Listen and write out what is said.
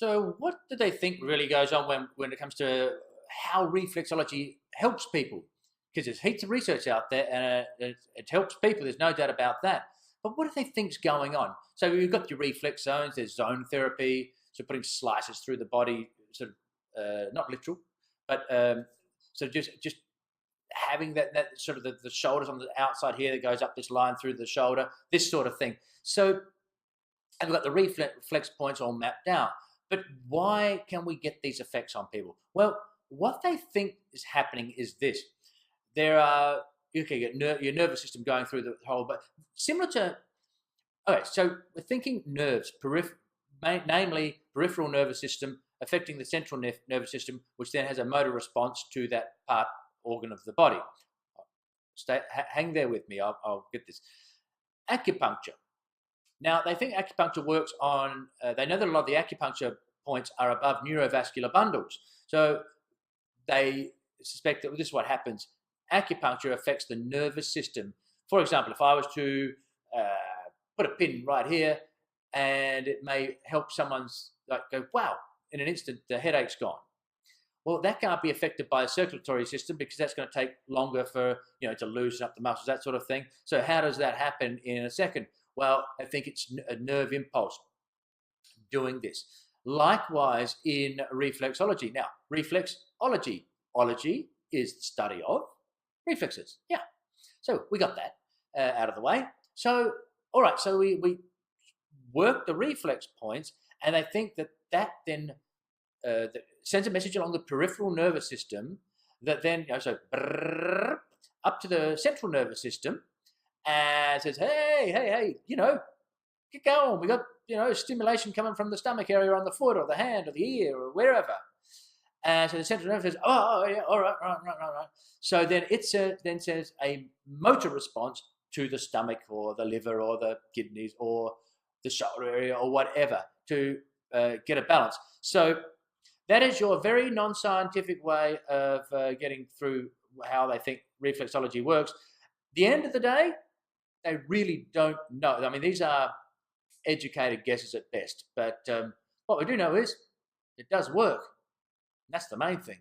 So what do they think really goes on when it comes to how reflexology helps people? Because there's heaps of research out there and it helps people, there's no doubt about that. But what do they think's going on? So you've got your reflex zones, there's zone therapy, so putting slices through the body, sort of, not literal, but so just having that sort of the shoulders on the outside here that goes up this line through the shoulder, this sort of thing. So, and we've got the reflex points all mapped out. But why can we get these effects on people? Well, what they think is happening is this. There are, okay, you get your nervous system going through the whole, but similar to, okay, so we're thinking nerves, namely peripheral nervous system affecting the central nervous system, which then has a motor response to that organ of the body. Hang there with me, I'll get this. Acupuncture. Now, they think acupuncture works on, they know that a lot of the acupuncture points are above neurovascular bundles. So they suspect that this is what happens. Acupuncture affects the nervous system. For example, if I was to put a pin right here and it may help someone's, like, go, wow, in an instant, the headache's gone. Well, that can't be affected by the circulatory system because that's going to take longer for, to loosen up the muscles, that sort of thing. So how does that happen in a second? Well, I think it's a nerve impulse doing this. Likewise in reflexology. Now, reflexology. Ology is the study of reflexes. Yeah. So we got that out of the way. So, all right, so we work the reflex points, and I think that then sends a message along the peripheral nervous system that then, so up to the central nervous system, and says, hey, get going. We got, stimulation coming from the stomach area on the foot or the hand or the ear or wherever. And so the central nervous says, oh yeah, all right. So then it then says a motor response to the stomach or the liver or the kidneys or the shoulder area or whatever to get a balance. So that is your very non-scientific way of getting through how they think reflexology works. At the end of the day, they really don't know. I mean, these are educated guesses at best. But what we do know is it does work. That's the main thing.